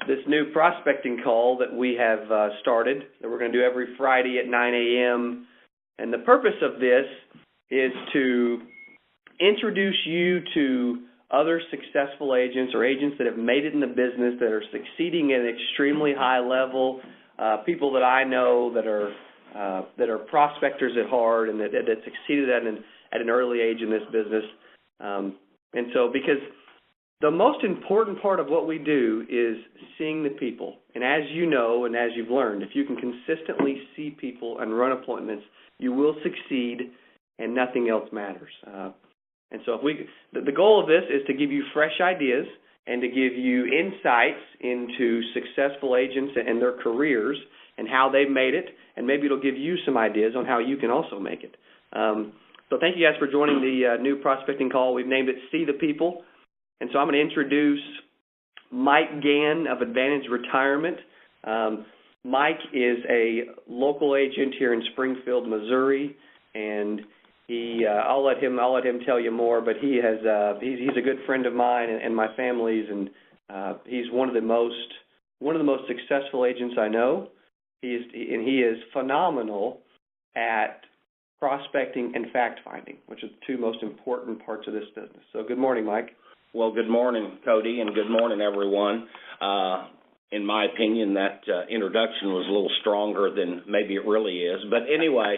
this new prospecting call that we have started that we're going to do every Friday at 9 a.m. And the purpose of this is to introduce you to other successful agents or agents that have made it in the business, that are succeeding at an extremely high level, people that I know that are prospectors at heart and that succeeded at an early age in this business. And so because the most important part of what we do is seeing the people. And as you know and as you've learned, if you can consistently see people and run appointments, you will succeed and nothing else matters. And so the goal of this is to give you fresh ideas and to give you insights into successful agents and their careers and how they've made it, and maybe it'll give you some ideas on how you can also make it. So thank you guys for joining the new prospecting call. We've named it See the People. And so I'm going to introduce Mike Gann of Advantage Retirement. Mike is a local agent here in Springfield, Missouri, and I'll let him tell you more. But he's a good friend of mine and my family's, and he's one of the most successful agents I know. He is phenomenal at prospecting and fact finding, which are the two most important parts of this business. So good morning, Mike. Well, good morning, Cody, and good morning, everyone. In my opinion, that introduction was a little stronger than maybe it really is. But anyway,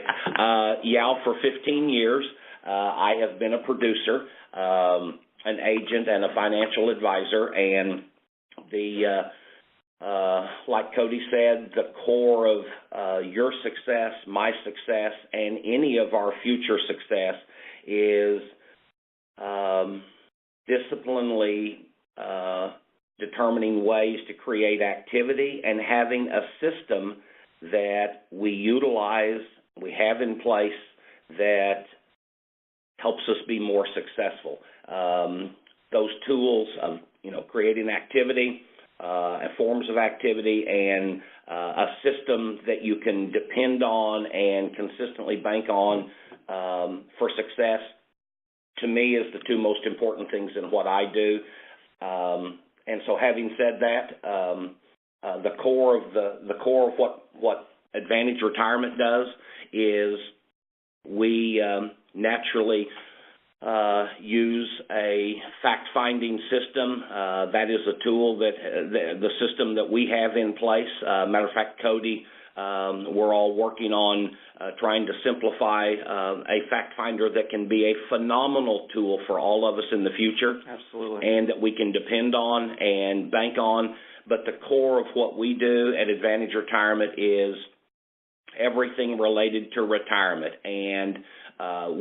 for 15 years, I have been a producer, an agent, and a financial advisor. And like Cody said, the core of your success, my success, and any of our future success is disciplinedly determining ways to create activity and having a system that we utilize, we have in place that helps us be more successful. Those tools of creating activity, forms of activity, and a system that you can depend on and consistently bank on for success, to me, is the two most important things in what I do. And so, having said that, the core of what Advantage Retirement does is we naturally use a fact-finding system. That is a tool that the system that we have in place. Matter of fact, Cody, we're all working on trying to simplify a fact finder that can be a phenomenal tool for all of us in the future. Absolutely. And that we can depend on and bank on. But the core of what we do at Advantage Retirement is everything related to retirement. And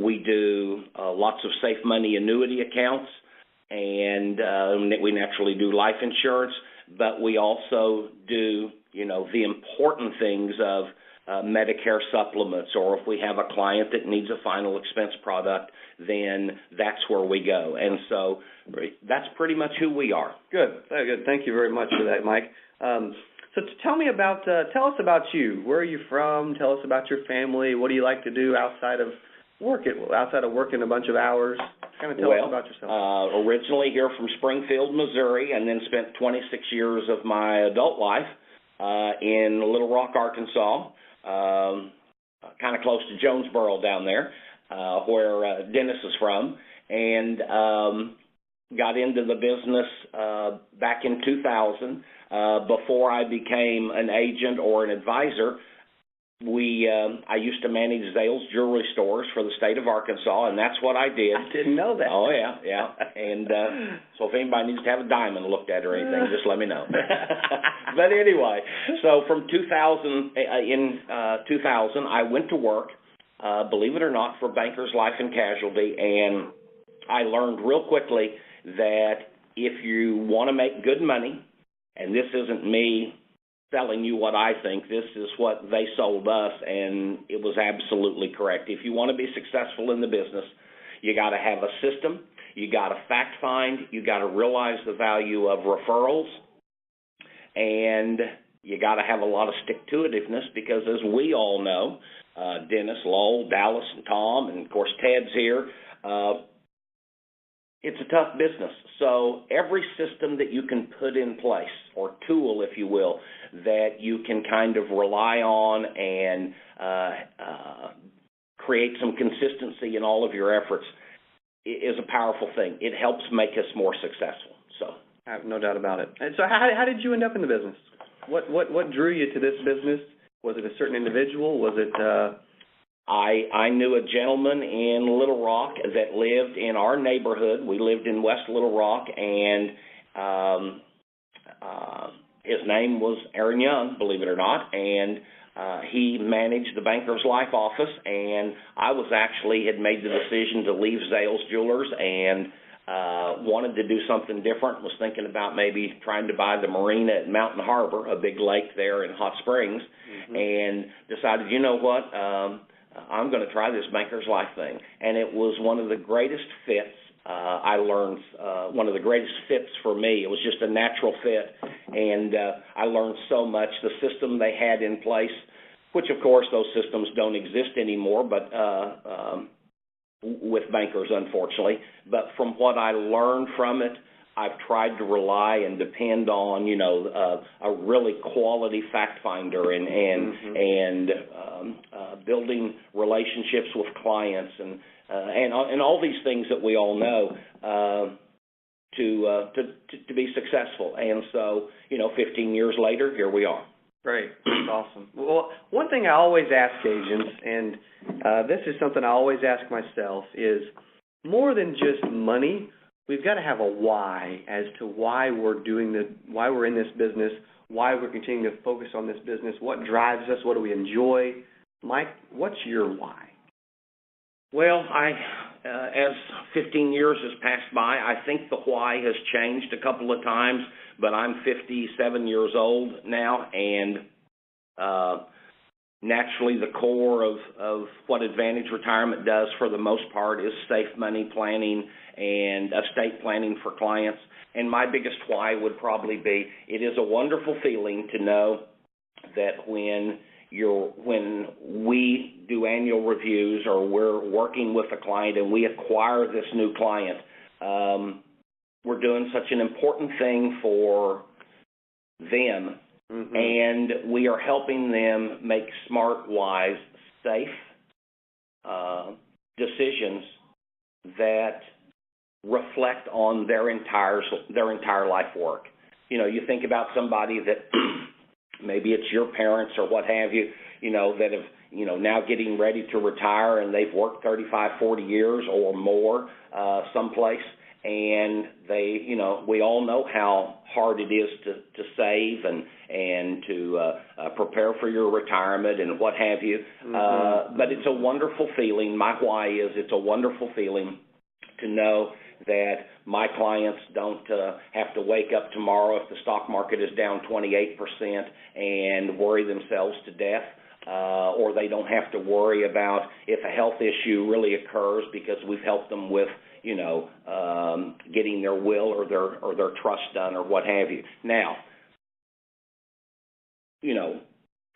we do lots of safe money annuity accounts, and we naturally do life insurance, but we also do the important things of Medicare supplements, or if we have a client that needs a final expense product, then that's where we go. And so that's pretty much who we are. Good. Very good. Thank you very much for that, Mike. So tell us about you. Where are you from? Tell us about your family. What do you like to do outside of working a bunch of hours? Kind of tell us about yourself. Originally here from Springfield, Missouri, and then spent 26 years of my adult life in Little Rock, Arkansas, kind of close to Jonesboro down there, where Dennis is from, and got into the business back in 2000. Before I became an agent or an advisor, I used to manage Zales jewelry stores for the state of Arkansas, and that's what I did. I didn't know that. Oh, yeah. And so if anybody needs to have a diamond looked at or anything, just let me know. But anyway, so from 2000, I went to work, believe it or not, for Bankers Life and Casualty, and I learned real quickly that if you want to make good money, and this isn't me telling you what I think, this is what they sold us, and it was absolutely correct. If you want to be successful in the business, you got to have a system, you got to fact find, you got to realize the value of referrals, and you got to have a lot of stick-to-itiveness, because as we all know, Dennis, Lowell, Dallas, and Tom, and of course Ted's here, it's a tough business. So every system that you can put in place, or tool, if you will, that you can kind of rely on and create some consistency in all of your efforts is a powerful thing. It helps make us more successful. So I have no doubt about it. And so how did you end up in the business? What drew you to this business? Was it a certain individual? Was it I knew a gentleman in Little Rock that lived in our neighborhood. We lived in West Little Rock, and his name was Aaron Young, believe it or not, and he managed the Banker's Life office, and I had made the decision to leave Zales Jewelers and wanted to do something different, was thinking about maybe trying to buy the marina at Mountain Harbor, a big lake there in Hot Springs, and decided, you know what, I'm going to try this Banker's Life thing. And it was one of the greatest fits. I learned one of the greatest fits for me. It was just a natural fit, and I learned so much. The system they had in place, which of course those systems don't exist anymore, but with bankers, unfortunately. But from what I learned from it, I've tried to rely and depend on, a really quality fact finder and building relationships with clients and all these things that we all know to be successful. And so, 15 years later, here we are. Great. That's awesome. Well, one thing I always ask agents, and this is something I always ask myself, is more than just money, we've got to have a why as to why we're why we're in this business, why we're continuing to focus on this business, what drives us, what do we enjoy. Mike, what's your why? Well, as 15 years has passed by, I think the why has changed a couple of times, but I'm 57 years old now, and naturally the core of what Advantage Retirement does for the most part is safe money planning and estate planning for clients. And my biggest why would probably be, it is a wonderful feeling to know that when we do annual reviews or we're working with a client and we acquire this new client, we're doing such an important thing for them, and we are helping them make smart, wise, safe decisions that reflect on their entire life work. You think about somebody that maybe it's your parents or what have you, that have, now getting ready to retire, and they've worked 35, 40 years or more someplace, and they, we all know how hard it is to save and to prepare for your retirement and what have you. But it's a wonderful feeling. My why is it's a wonderful feeling to know that my clients don't have to wake up tomorrow if the stock market is down 28% and worry themselves to death, or they don't have to worry about if a health issue really occurs because we've helped them with, getting their will or their trust done or what have you. Now,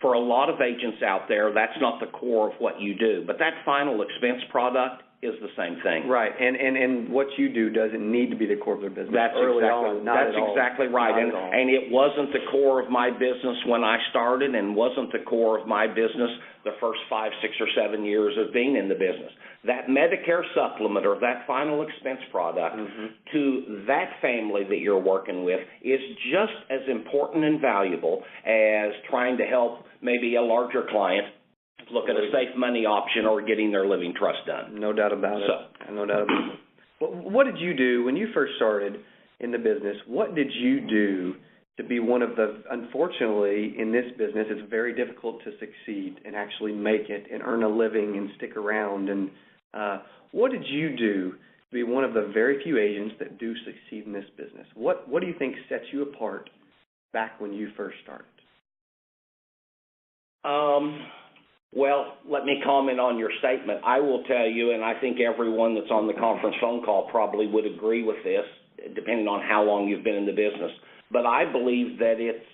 for a lot of agents out there, that's not the core of what you do, but that final expense product is the same thing. Right, and what you do doesn't need to be the core of their business. That's exactly right. And it wasn't the core of my business when I started, and wasn't the core of my business the first 5, 6, or 7 years of being in the business. That Medicare supplement or that final expense product to that family that you're working with is just as important and valuable as trying to help maybe a larger client look at a safe money option or getting their living trust done. No doubt about it. No doubt about it. What did you do when you first started in the business? What did you do to be one of the, unfortunately, in this business, it's very difficult to succeed and actually make it and earn a living and stick around. And what did you do to be one of the very few agents that do succeed in this business? What do you think sets you apart back when you first started? Well, let me comment on your statement. I will tell you, and I think everyone that's on the conference phone call probably would agree with this, depending on how long you've been in the business. But I believe that it's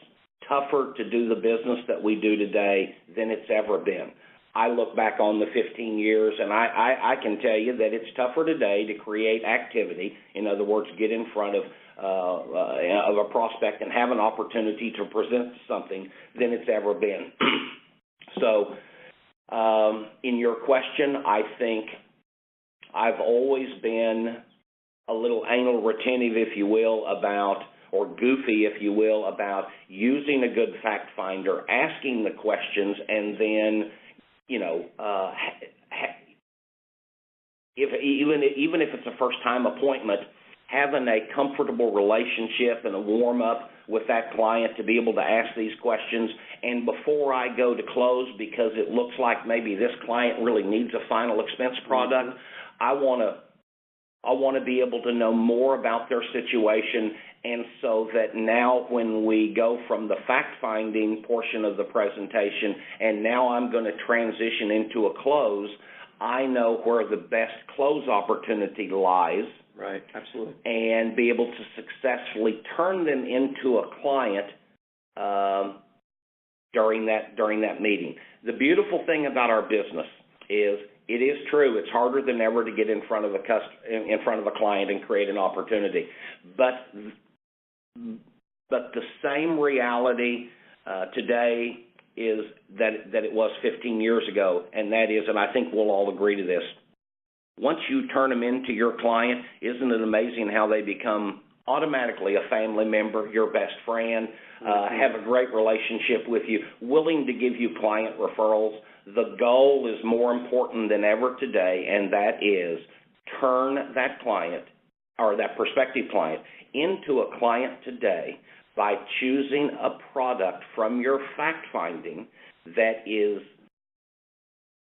tougher to do the business that we do today than it's ever been. I look back on the 15 years, and I can tell you that it's tougher today to create activity. In other words, get in front of a prospect and have an opportunity to present something than it's ever been. So, in your question, I think I've always been a little anal retentive, if you will, about, or goofy, if you will, about using a good fact finder, asking the questions, and then, even if it's a first-time appointment, having a comfortable relationship and a warm-up with that client to be able to ask these questions. And before I go to close, because it looks like maybe this client really needs a final expense product, I want to be able to know more about their situation, and so that now when we go from the fact-finding portion of the presentation and now I'm going to transition into a close, I know where the best close opportunity lies. Right, absolutely. And be able to successfully turn them into a client during that meeting. The beautiful thing about our business is, it is true, it's harder than ever to get in front of a client and create an opportunity. But the same reality today is that it was 15 years ago, and that is, and I think we'll all agree to this, once you turn them into your client, isn't it amazing how they become automatically a family member, your best friend, have a great relationship with you, willing to give you client referrals? The goal is more important than ever today, and that is turn that client or that prospective client into a client today by choosing a product from your fact-finding that is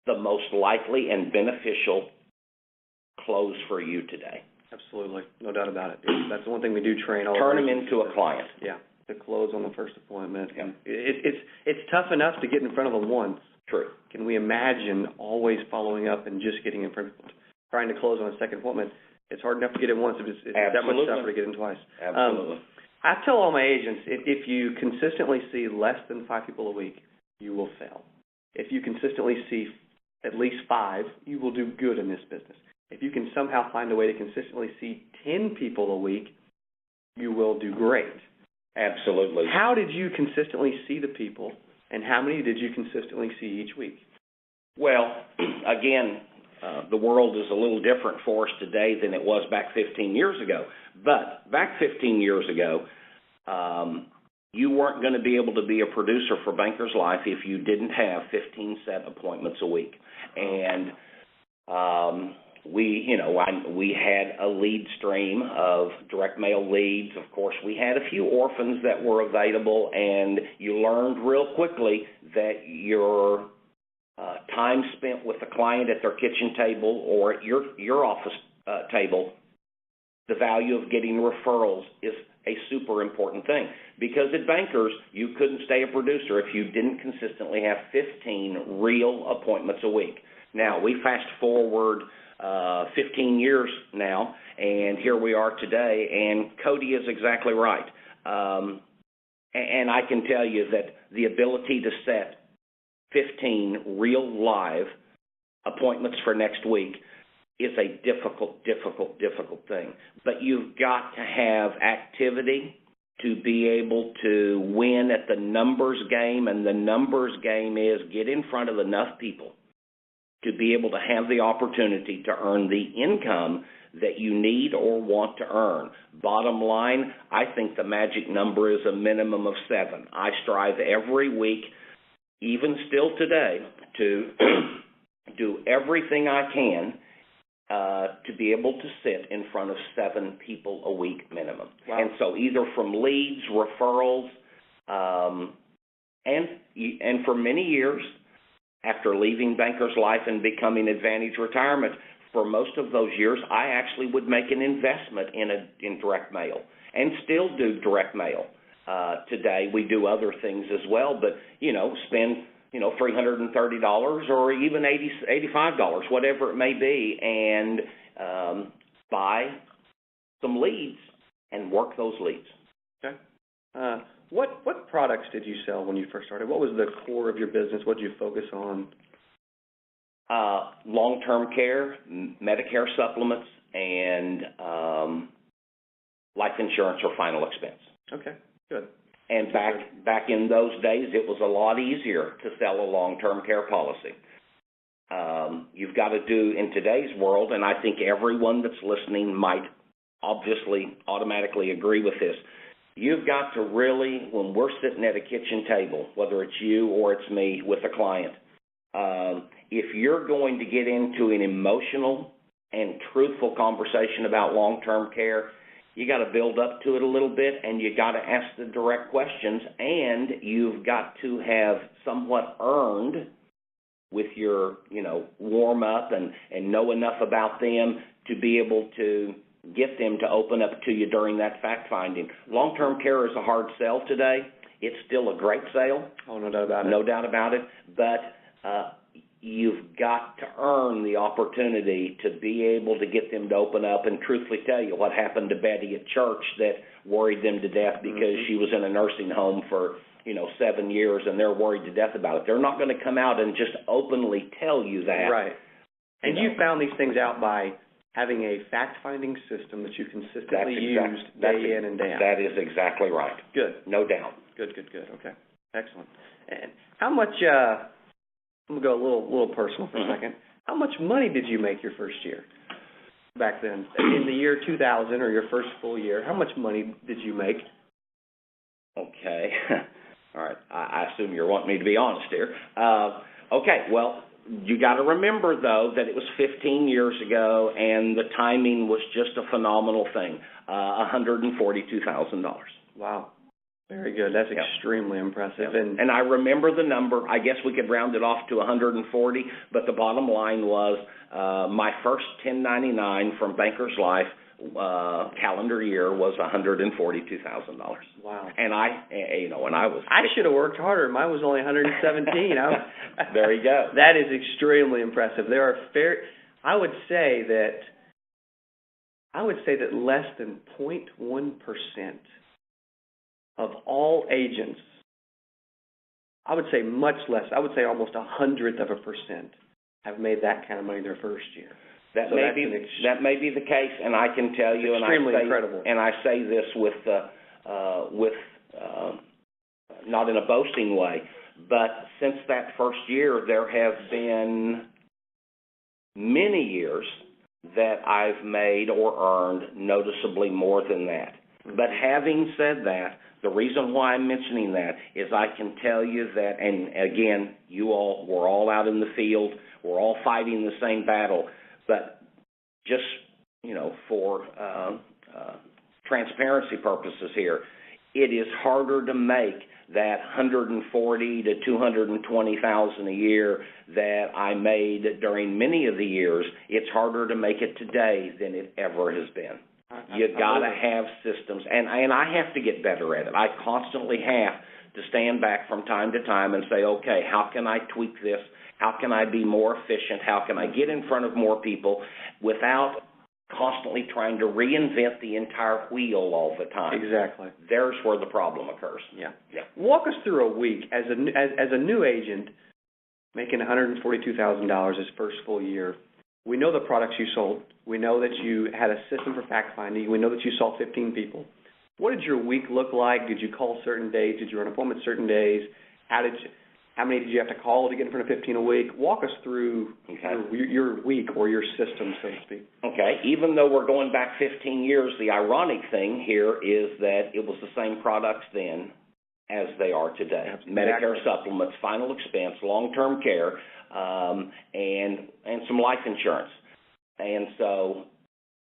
the most likely and beneficial close for you today. Absolutely, no doubt about it. That's the one thing we do train all. Turn them into a client. Yeah, the close on the first appointment. Yeah. It's tough enough to get in front of them once. True. Can we imagine always following up and just getting in front, trying to close on a second appointment? It's hard enough to get in once. It's that much tougher to get in twice. Absolutely. I tell all my agents, if you consistently see less than 5 people a week, you will fail. If you consistently see at least 5, you will do good in this business. If you can somehow find a way to consistently see 10 people a week, you will do great. Absolutely. How did you consistently see the people, and how many did you consistently see each week? Well, again, the world is a little different for us today than it was back 15 years ago. But back 15 years ago, you weren't going to be able to be a producer for Bankers Life if you didn't have 15 set appointments a week. And we had a lead stream of direct mail leads. Of course, we had a few orphans that were available, and you learned real quickly that your time spent with a client at their kitchen table or at your office table, the value of getting referrals is a super important thing. Because at Bankers, you couldn't stay a producer if you didn't consistently have 15 real appointments a week. Now, we fast forward 15 years now, and here we are today, and Cody is exactly right. And I can tell you that the ability to set 15 real live appointments for next week is a difficult thing. But you've got to have activity to be able to win at the numbers game, and the numbers game is get in front of enough people to be able to have the opportunity to earn the income that you need or want to earn. Bottom line, I think the magic number is a minimum of 7. I strive every week, even still today, to do everything I can to be able to sit in front of 7 people a week minimum. Wow. And so either from leads, referrals, and for many years, after leaving Bankers Life and becoming Advantage Retirement, for most of those years, I actually would make an investment in direct mail and still do direct mail. Today, we do other things as well, but, spend, $330 or even $85, whatever it may be, and buy some leads and work those leads. Okay. What products did you sell when you first started? What was the core of your business? What did you focus on? Long-term care, Medicare supplements, and life insurance or final expense. Okay, good. And back in those days, it was a lot easier to sell a long-term care policy. You've got to do, in today's world, and I think everyone that's listening might obviously automatically agree with this, you've got to really, when we're sitting at a kitchen table, whether it's you or it's me with a client, if you're going to get into an emotional and truthful conversation about long-term care, you got to build up to it a little bit, and you got to ask the direct questions, and you've got to have somewhat earned with your, warm up and know enough about them to be able to get them to open up to you during that fact-finding. Long-term care is a hard sell today. It's still a great sale. Oh, no doubt about it. No doubt about it. But you've got to earn the opportunity to be able to get them to open up and truthfully tell you what happened to Betty at church that worried them to death because she was in a nursing home for 7 years, and they're worried to death about it. They're not going to come out and just openly tell you that. Right. And you found these things out by having a fact-finding system that you consistently used day in and day out. That is exactly right. Good. No doubt. Good. Okay. Excellent. And how much, I'm going to go a little personal for a second. How much money did you make your first year back then? In the year 2000 or your first full year, how much money did you make? Okay. All right. I assume you're wanting me to be honest here. Okay. Well, you got to remember, though, that it was 15 years ago, and the timing was just a phenomenal thing, $142,000. Wow. Very good. That's extremely impressive. Yep. And I remember the number. I guess we could round it off to 140, but the bottom line was my first 1099 from Bankers Life calendar year was $142,000. Wow. And I should have worked harder. Mine was only 117. There you go. That is extremely impressive. There are I would say that less than 0.1% of all agents, I would say much less, I would say almost 1/100% have made that kind of money their first year. That may be the case, and I can tell you, incredible. And I say this with not in a boasting way, but since that first year, there have been many years that I've made or earned noticeably more than that. But having said that, the reason why I'm mentioning that is I can tell you that, and again, we're all out in the field, we're all fighting the same battle, but just, for transparency purposes here, it is harder to make that $140,000 to $220,000 a year that I made during many of the years. It's harder to make it today than it ever has been. You got to have systems, and I have to get better at it. I constantly have to stand back from time to time and say, okay, how can I tweak this? How can I be more efficient? How can I get in front of more people without constantly trying to reinvent the entire wheel all the time? Exactly. There's where the problem occurs. Yeah. Walk us through a week as a new agent making $142,000 his first full year. We know the products you sold. We know that you had a system for fact-finding. We know that you saw 15 people. What did your week look like? Did you call certain days? Did you run appointments certain days? How many did you have to call to get in front of 15 a week? Walk us through your week or your system, so to speak. Okay. Even though we're going back 15 years, the ironic thing here is that it was the same products then as they are today. Exactly. Medicare supplements, final expense, long-term care, and some life insurance. And so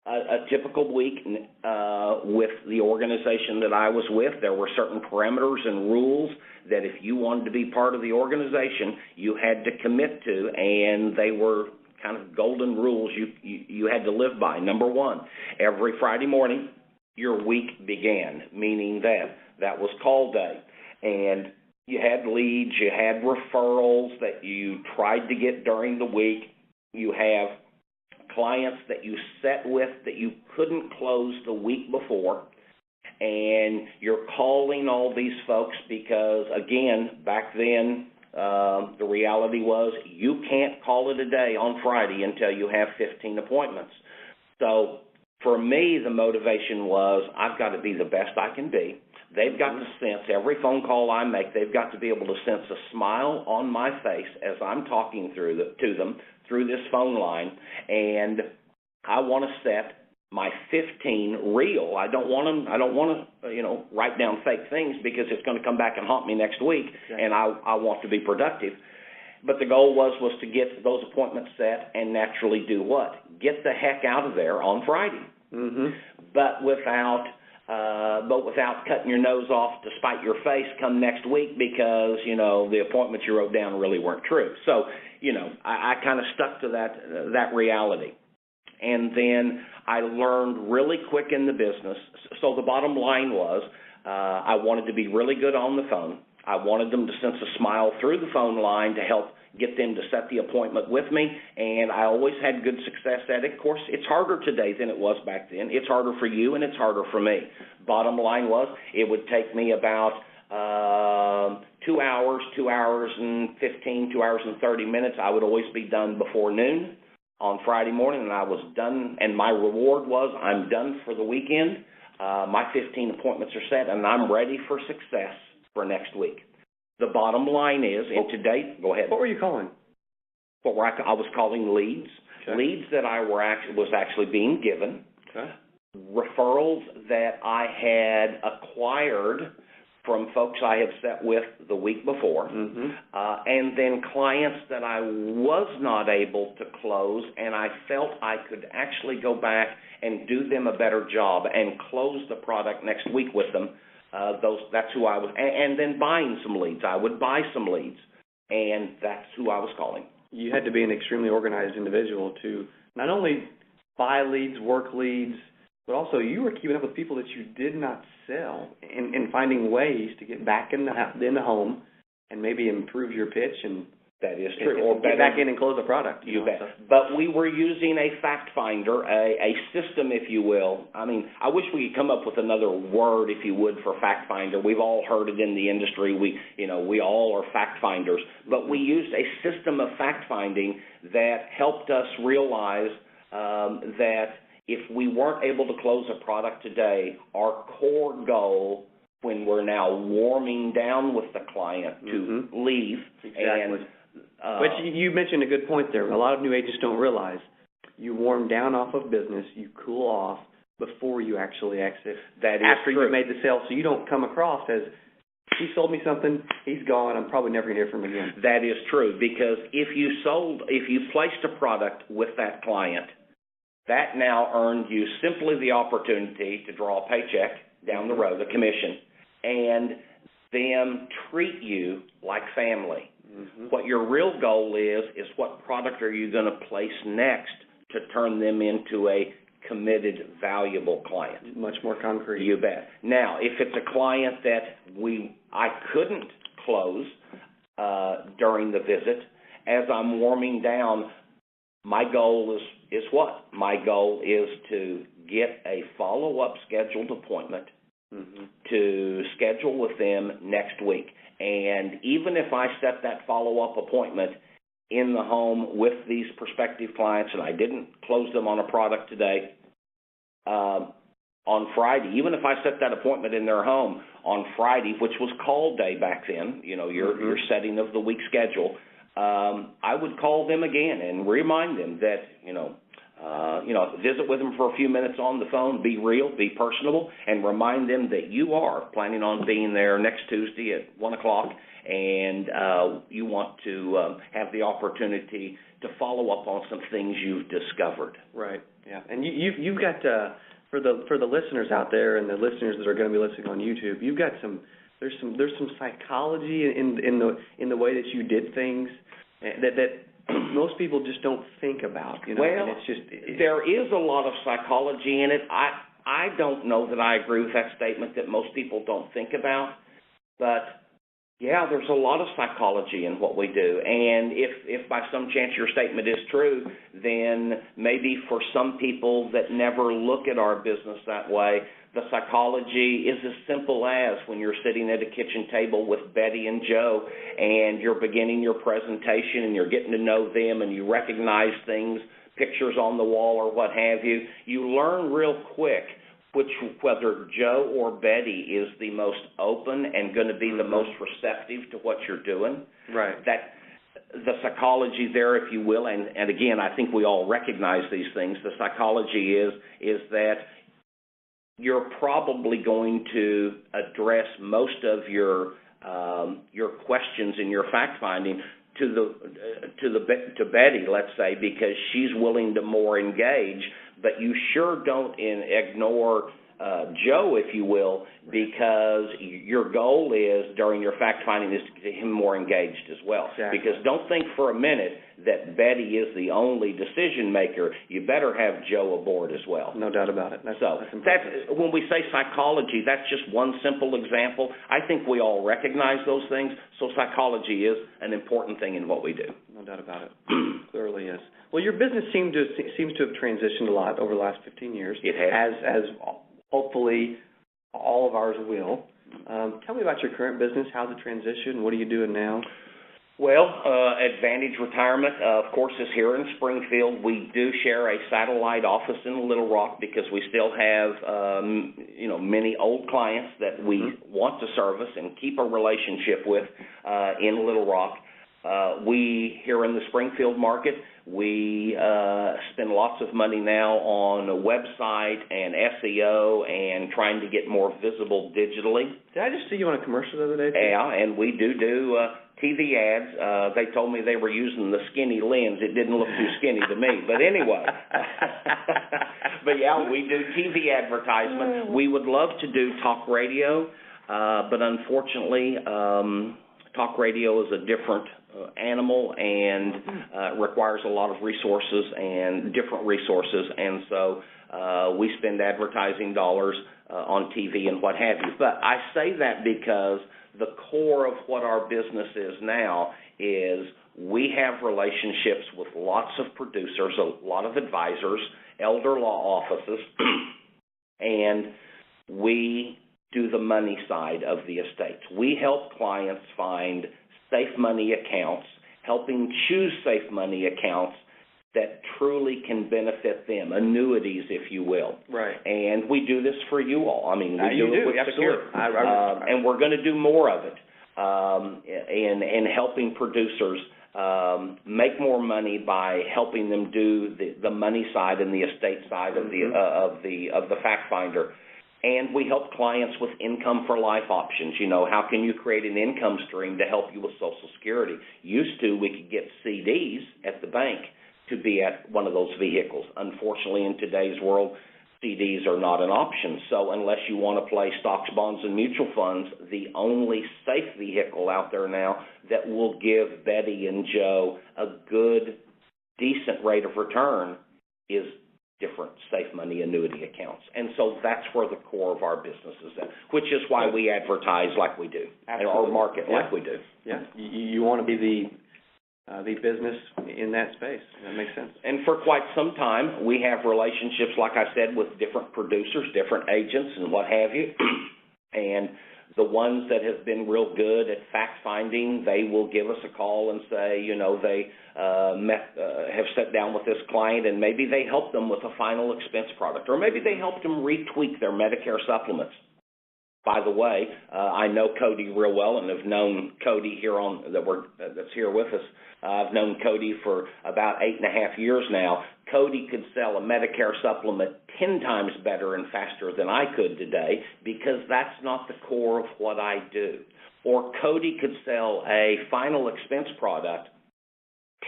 a typical week with the organization that I was with, there were certain parameters and rules that if you wanted to be part of the organization, you had to commit to, and they were kind of golden rules you had to live by. Number one, every Friday morning, your week began, meaning that was call day. And you had leads, you had referrals that you tried to get during the week. You have clients that you sat with that you couldn't close the week before. And you're calling all these folks because, again, back then, the reality was you can't call it a day on Friday until you have 15 appointments. So for me, the motivation was I've got to be the best I can be. They've got to sense every phone call I make. They've got to be able to sense a smile on my face as I'm talking to them through this phone line. And I want to set my 15 real. I don't want to, write down fake things because it's going to come back and haunt me next week. Exactly. And I want to be productive. But the goal was to get those appointments set and naturally do what? Get the heck out of there on Friday. But without cutting your nose off to spite your face come next week because, the appointments you wrote down really weren't true. So, I kind of stuck to that reality. And then I learned really quick in the business. So the bottom line was I wanted to be really good on the phone. I wanted them to sense a smile through the phone line to help get them to set the appointment with me, and I always had good success at it. Of course, it's harder today than it was back then. It's harder for you, and it's harder for me. Bottom line was it would take me about 2 hours, 2 hours and 15, 2 hours and 30 minutes. I would always be done before noon on Friday morning, and I was done, and my reward was I'm done for the weekend. My 15 appointments are set, and I'm ready for success for next week. The bottom line is, and today, go ahead. What were you calling? I was calling leads. Okay. Leads that I was actually being given. Okay. Referrals that I had acquired from folks I had set with the week before. And then clients that I was not able to close, and I felt I could actually go back and do them a better job and close the product next week with them. That's who I was, and then buying some leads. I would buy some leads, and that's who I was calling. You had to be an extremely organized individual to not only buy leads, work leads, but also you were keeping up with people that you did not sell and finding ways to get back in the home and maybe improve your pitch and. That is true. Or get back in and close a product. You bet. But we were using a fact finder, a system, if you will. I mean, I wish we could come up with another word, if you would, for fact finder. We've all heard it in the industry. We all are fact finders. But we used a system of fact finding that helped us realize that if we weren't able to close a product today, our core goal when we're now warming down with the client to leave. Exactly. But you mentioned a good point there. A lot of new agents don't realize you warm down off of business, you cool off before you actually exit. That is after true. You've made the sale, so you don't come across as he sold me something, he's gone, I'm probably never going to hear from him again. That is true, because if you placed a product with that client, that now earned you simply the opportunity to draw a paycheck down the road, a commission, and them treat you like family. What your real goal is what product are you going to place next to turn them into a committed, valuable client. Much more concrete. You bet. Now, if it's a client that I couldn't close during the visit, as I'm warming down, my goal is what? My goal is to get a follow-up scheduled appointment to schedule with them next week. And even if I set that follow-up appointment in the home with these prospective clients and I didn't close them on a product today, on Friday, even if I set that appointment in their home on Friday, which was call day back then, your setting of the week schedule, I would call them again and remind them that, visit with them for a few minutes on the phone, be real, be personable, and remind them that you are planning on being there next Tuesday at 1 o'clock, and you want to have the opportunity to follow up on some things you've discovered. Right. Yeah. And you've got for the listeners out there and the listeners that are going to be listening on YouTube, you've got there's some psychology in the way that you did things that most people just don't think about, Well, and there is a lot of psychology in it. I don't know that I agree with that statement that most people don't think about, but Yeah, there's a lot of psychology in what we do, and if by some chance your statement is true, then maybe for some people that never look at our business that way, the psychology is as simple as when you're sitting at a kitchen table with Betty and Joe, and you're beginning your presentation, and you're getting to know them, and you recognize things, pictures on the wall or what have you, you learn real quick whether Joe or Betty is the most open and going to be the most receptive to what you're doing. Right. That the psychology there, if you will, and again, I think we all recognize these things. The psychology is that you're probably going to address most of your questions in your fact finding to Betty, let's say, because she's willing to more engage. But you sure don't ignore Joe, if you will, because your goal is, during your fact-finding, is to get him more engaged as well. Exactly. Because don't think for a minute that Betty is the only decision-maker. You better have Joe aboard as well. No doubt about it. That's when we say psychology, that's just one simple example. I think we all recognize those things, so psychology is an important thing in what we do. No doubt about it. Clearly is. Well, your business seems to have transitioned a lot over the last 15 years. It has. As hopefully all of ours will. Tell me about your current business. How's the transition? What are you doing now? Well, Advantage Retirement, of course, is here in Springfield. We do share a satellite office in Little Rock because we still have, many old clients that we want to service and keep a relationship with in Little Rock. We, here in the Springfield market, we spend lots of money now on a website and SEO and trying to get more visible digitally. Did I just see you on a commercial the other day, too? Yeah, and we do TV ads. They told me they were using the skinny lens. It didn't look too skinny to me. But anyway. But, yeah, we do TV advertisement. We would love to do talk radio, but unfortunately talk radio is a different animal and requires a lot of resources and different resources, and so we spend advertising dollars on TV and what have you. But I say that because the core of what our business is now is we have relationships with lots of producers, a lot of advisors, elder law offices, and we do the money side of the estates. We help clients find safe money accounts, helping choose safe money accounts that truly can benefit them, annuities, if you will. Right. And we do this for you all. I mean, we do it with absolutely. and we're going to do more of it in helping producers make more money by helping them do the money side and the estate side of the fact finder. And we help clients with income for life options. You know, how can you create an income stream to help you with Social Security? Used to, we could get CDs at the bank to be at one of those vehicles. Unfortunately, in today's world, CDs are not an option. So unless you want to play stocks, bonds, and mutual funds, the only safe vehicle out there now that will give Betty and Joe a good, decent rate of return is different safe money annuity accounts. And so that's where the core of our business is at, which is why we advertise like we do, or market like we do. Yeah, you want to be the business in that space. That makes sense. And for quite some time, we have relationships, like I said, with different producers, different agents, and what have you. And the ones that have been real good at fact-finding, they will give us a call and say, you know, they have sat down with this client and maybe they helped them with a final expense product, or maybe they helped them retweak their Medicare supplements. By the way, I know Cody real well and have known Cody that's here with us. I've known Cody for about 8.5 years now. Cody could sell a Medicare supplement 10 times better and faster than I could today because that's not the core of what I do. Or Cody could sell a final expense product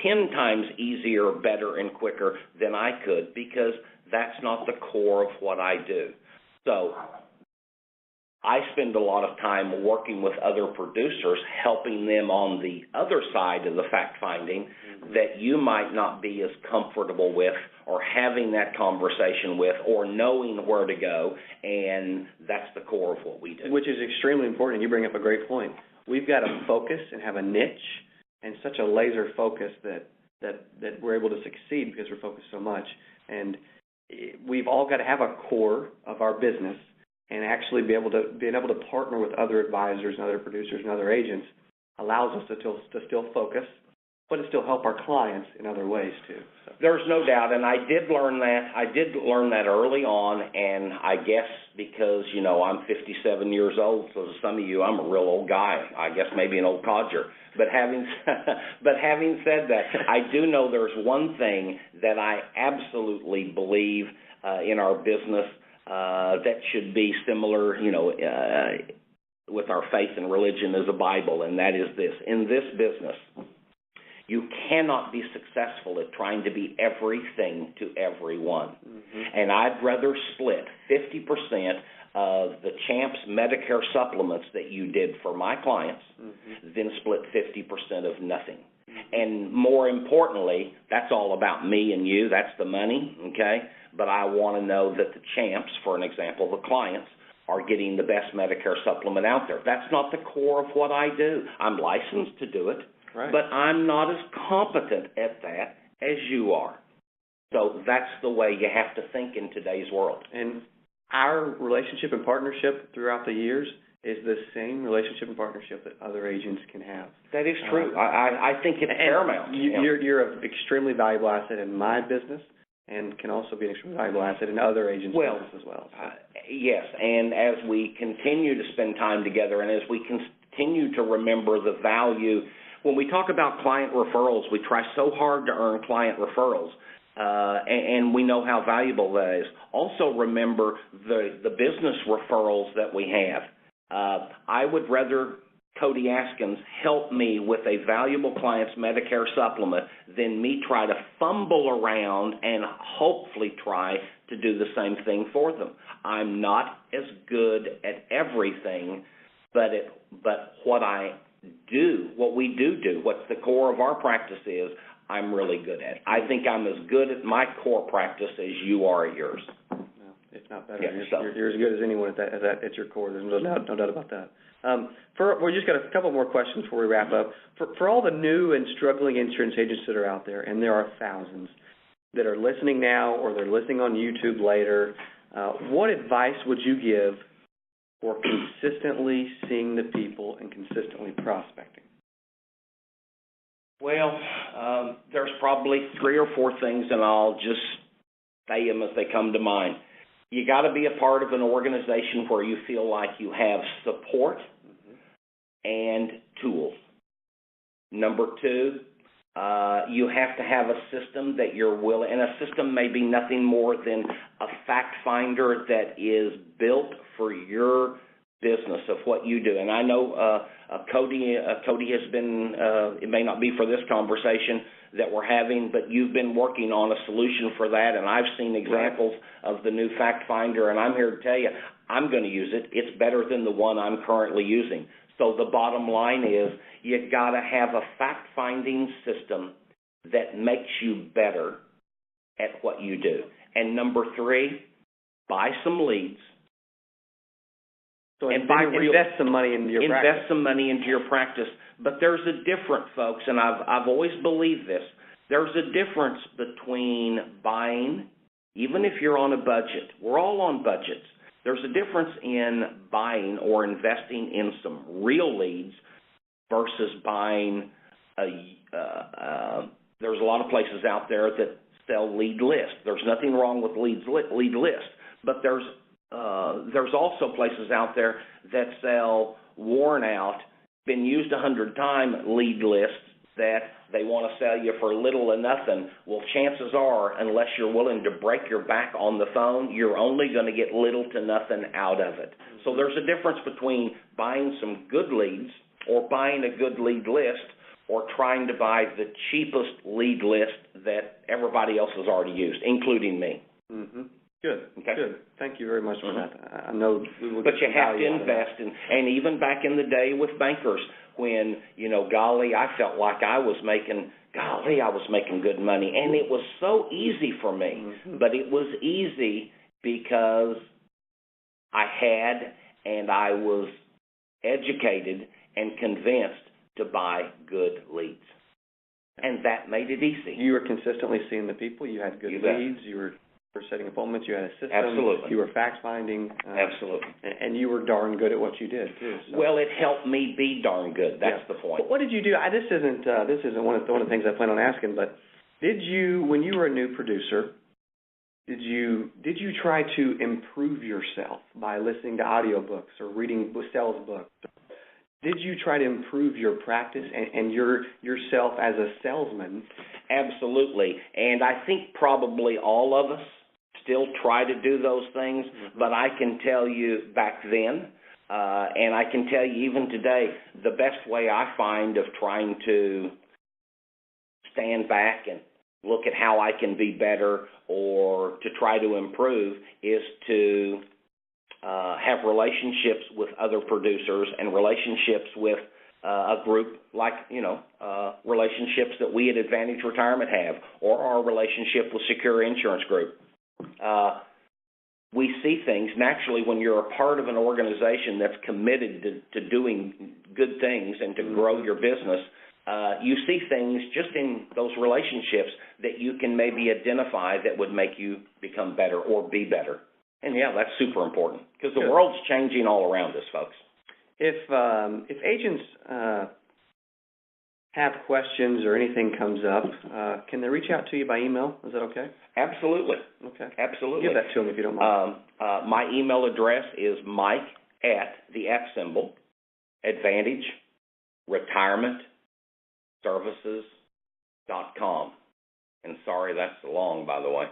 10 times easier, better, and quicker than I could because that's not the core of what I do. So I spend a lot of time working with other producers, helping them on the other side of the fact-finding that you might not be as comfortable with or having that conversation with or knowing where to go, and that's the core of what we do. Which is extremely important. You bring up a great point. we've got to focus and have a niche and such a laser focus that we're able to succeed because we're focused so much. And we've all got to have a core of our business and actually being able to partner with other advisors and other producers and other agents allows us to still focus, but to still help our clients in other ways too. So. There's no doubt, and I did learn that early on, and I guess because, I'm 57 years old, so to some of you, I'm a real old guy. I guess maybe an old codger. But having said that, I do know there's one thing that I absolutely believe in our business that should be similar, with our faith and religion as a Bible, and that is this. In this business, you cannot be successful at trying to be everything to everyone. Mm-hmm. And I'd rather split 50% of the Champ's Medicare supplements that you did for my clients than split 50% of nothing. And more importantly, that's all about me and you. That's the money, okay? But I want to know that the Champs, for an example, the clients, are getting the best Medicare supplement out there. That's not the core of what I do. I'm licensed to do it, right, but I'm not as competent at that as you are. So that's the way you have to think in today's world. And our relationship and partnership throughout the years is the same relationship and partnership that other agents can have. That is true. I think it's paramount. You're an extremely valuable asset in my business and can also be an extremely valuable asset in other agents' business as well. So. Yes, and as we continue to spend time together and as we continue to remember the value, when we talk about client referrals, we try so hard to earn client referrals. And we know how valuable that is. Also remember the business referrals that we have. I would rather Cody Askins help me with a valuable client's Medicare supplement than me try to fumble around and hopefully try to do the same thing for them. I'm not as good at everything, but what we do, what the core of our practice is, I'm really good at. I think I'm as good at my core practice as you are at yours. No, if not better. Yeah, you're as good as anyone at your core. There's no doubt about that. We just got a couple more questions before we wrap up. For all the new and struggling insurance agents that are out there, and there are thousands that are listening now or they're listening on YouTube later, what advice would you give for consistently seeing the people and consistently prospecting? Well, there's probably 3 or 4 things, and I'll just say them as they come to mind. You got to be a part of an organization where you feel like you have support and tools. Number 2, you have to have a system that you're willing, and a system may be nothing more than a fact finder that is built for your business of what you do. And I know Cody has been, it may not be for this conversation that we're having, but you've been working on a solution for that, and I've seen examples of the new fact finder, and I'm here to tell you, I'm going to use it. It's better than the one I'm currently using. So the bottom line is you got to have a fact-finding system that makes you better at what you do. And number 3, buy some leads. So invest some money into your practice. Invest some money into your practice. But there's a difference, folks, and I've always believed this. There's a difference between buying, even if you're on a budget. We're all on budgets. There's a difference in buying or investing in some real leads versus buying there's a lot of places out there that sell lead lists. There's nothing wrong with lead lists, but there's also places out there that sell worn out, been used 100 times lead lists that they want to sell you for little or nothing. Well, chances are, unless you're willing to break your back on the phone, you're only going to get little to nothing out of it. So there's a difference between buying some good leads or buying a good lead list or trying to buy the cheapest lead list that everybody else has already used, including me. Mm-hmm. Good. Okay. Good. Thank you very much for that. I know we will. But you have to invest in, and even back in the day with bankers, when I felt like I was making good money, and it was so easy for me. Mm-hmm. But it was easy because I had and I was educated and convinced to buy good leads. And that made it easy. You were consistently seeing the people. You had good leads. You were setting appointments. You had a system. Absolutely. You were fax finding. Absolutely. And you were darn good at what you did too. So. Well, it helped me be darn good. That's the point. What did you do? This isn't one of the things I plan on asking, but did you, when you were a new producer, did you try to improve yourself by listening to audiobooks or reading sales books? Did you try to improve your practice and yourself as a salesman? Absolutely. And I think probably all of us still try to do those things, but I can tell you back then, and I can tell you even today, the best way I find of trying to stand back and look at how I can be better or to try to improve is to have relationships with other producers and relationships with a group like, relationships that we at Advantage Retirement have, or our relationship with Secure Insurance Group. We see things naturally when you're a part of an organization that's committed to doing good things and to grow your business. You see things just in those relationships that you can maybe identify that would make you become better or be better. And, that's super important because the world's changing all around us, folks. If agents have questions or anything comes up, can they reach out to you by email? Is that okay? Absolutely. Okay. Absolutely. Give that to them if you don't mind. My email address is mike@AdvantageRetirementServices.com. And sorry, that's long, by the way.